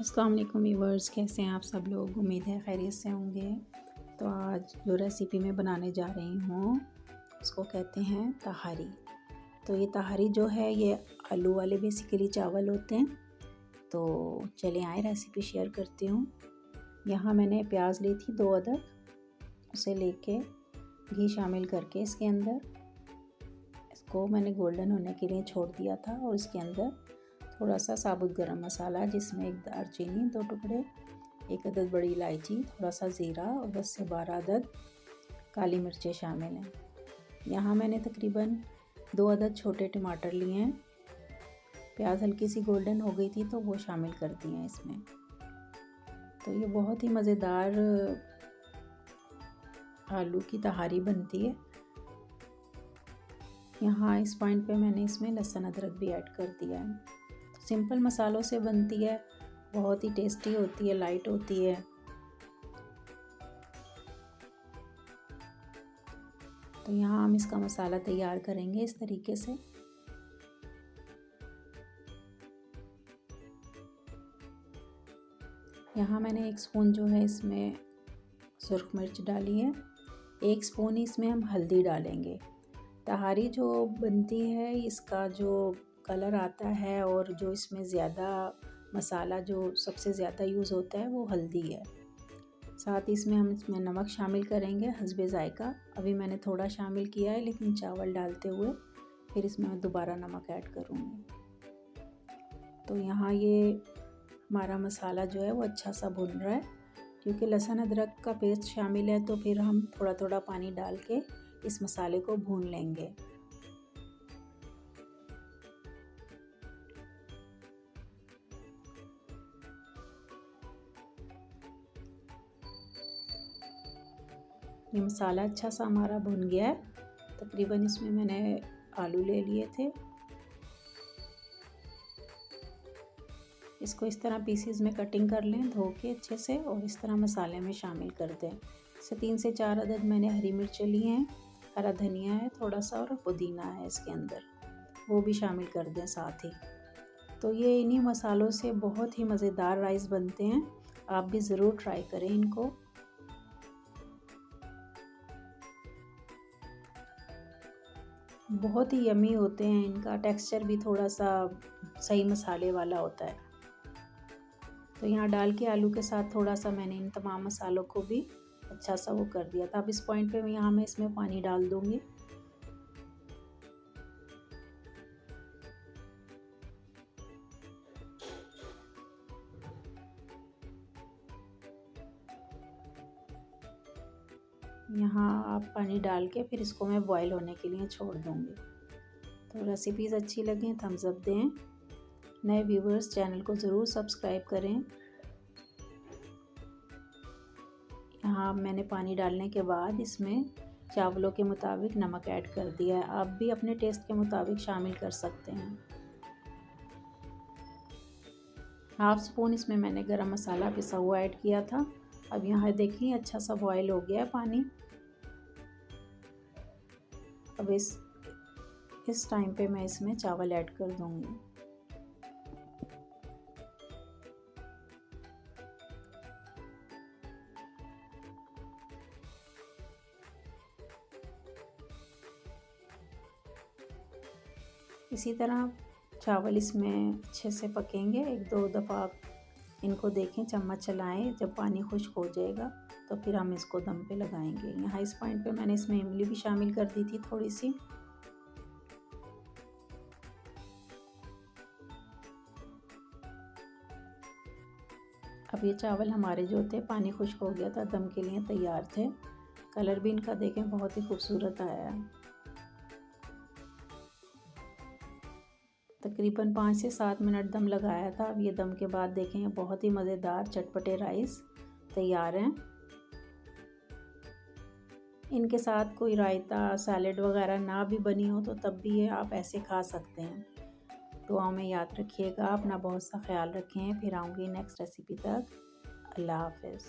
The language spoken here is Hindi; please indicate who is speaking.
Speaker 1: अस्सलाम वालेकुम व्यूअर्स, कैसे हैं आप सब लोग। उम्मीद है खैरियत से होंगे। तो आज जो रेसिपी मैं बनाने जा रही हूँ उसको कहते हैं तहारी। तो ये तहारी जो है ये आलू वाले बेसिकली चावल होते हैं। तो चलिए आए रेसिपी शेयर करती हूँ। यहाँ मैंने प्याज ली थी 2 अदद, उसे लेके घी शामिल करके इसके अंदर इसको मैंने गोल्डन होने के लिए छोड़ दिया था। और इसके अंदर थोड़ा सा साबुत गरम मसाला, जिसमें 1 दालचीनी, 2 टुकड़े, 1 अदद बड़ी इलायची, थोड़ा सा ज़ीरा और 10 से 12 अदद काली मिर्चें शामिल हैं। यहाँ मैंने तकरीबन 2 अदद छोटे टमाटर लिए हैं। प्याज हल्की सी गोल्डन हो गई थी तो वो शामिल कर दिए हैं इसमें। तो ये बहुत ही मज़ेदार आलू की तहारी बनती है। यहाँ इस पॉइंट पे मैंने इसमें लहसुन अदरक भी ऐड कर दिया है। सिंपल मसालों से बनती है, बहुत ही टेस्टी होती है, लाइट होती है। तो यहाँ हम इसका मसाला तैयार करेंगे इस तरीके से। यहाँ मैंने 1 स्पून जो है इसमें सुर्ख मिर्च डाली है। 1 स्पून इसमें हम हल्दी डालेंगे। तहारी जो बनती है इसका जो कलर आता है और जो इसमें ज़्यादा मसाला जो सबसे ज़्यादा यूज़ होता है वो हल्दी है। साथ ही हम इसमें नमक शामिल करेंगे हस्बे ज़ायका। अभी मैंने थोड़ा शामिल किया है, लेकिन चावल डालते हुए फिर इसमें मैं दोबारा नमक ऐड करूँगी। तो यहाँ ये हमारा मसाला जो है वो अच्छा सा भुन रहा है। क्योंकि लहसुन अदरक का पेस्ट शामिल है तो फिर हम थोड़ा थोड़ा पानी डाल के इस मसाले को भून लेंगे। ये मसाला अच्छा सा हमारा भुन गया है। तकरीबन इसमें मैंने आलू ले लिए थे। इसको इस तरह पीसीज में कटिंग कर लें धो के अच्छे से, और इस तरह मसाले में शामिल कर दें। इसे 3 से 4 अदद मैंने हरी मिर्च ली हैं, हरा धनिया है थोड़ा सा, और पुदीना है इसके अंदर, वो भी शामिल कर दें साथ ही। तो ये इन्हीं मसालों से बहुत ही मज़ेदार राइस बनते हैं। आप भी ज़रूर ट्राई करें इनको। बहुत ही यमी होते हैं, इनका टेक्सचर भी थोड़ा सा सही मसाले वाला होता है। तो यहाँ डाल के आलू के साथ थोड़ा सा मैंने इन तमाम मसालों को भी अच्छा सा वो कर दिया था। अब इस पॉइंट पे मैं इसमें पानी डाल दूँगी। यहाँ आप पानी डाल के फिर इसको मैं बॉईल होने के लिए छोड़ दूँगी। तो रेसिपीज़ अच्छी लगें थम्स अप दें। नए व्यूवर्स चैनल को ज़रूर सब्सक्राइब करें। यहाँ मैंने पानी डालने के बाद इसमें चावलों के मुताबिक नमक ऐड कर दिया है। आप भी अपने टेस्ट के मुताबिक शामिल कर सकते हैं। हाफ स्पून इसमें मैंने गरम मसाला पिसा हुआ ऐड किया था। अब यहाँ देखिए अच्छा सा बॉयल हो गया है पानी। अब इस टाइम पे मैं इसमें चावल ऐड कर दूँगी। इसी तरह चावल इसमें अच्छे से पकेंगे। 1-2 दफ़ा इनको देखें, चम्मच चलाएं। जब पानी खुश्क हो जाएगा तो फिर हम इसको दम पे लगाएंगे। यहाँ इस पॉइंट पे मैंने इसमें इमली भी शामिल कर दी थी थोड़ी सी। अब ये चावल हमारे जो थे पानी खुश्क हो गया था, दम के लिए तैयार थे। कलर भी इनका देखें बहुत ही खूबसूरत आया है। तकरीबन 5 से 7 मिनट दम लगाया था। अब ये दम के बाद देखें बहुत ही मज़ेदार चटपटे राइस तैयार हैं। इनके साथ कोई रायता सैलेड वगैरह ना भी बनी हो तो तब भी ये आप ऐसे खा सकते हैं। दुआओं में याद रखिएगा, अपना बहुत सा ख्याल रखें। फिर आऊँगी नेक्स्ट रेसिपी तक। अल्लाह हाफ़िज़।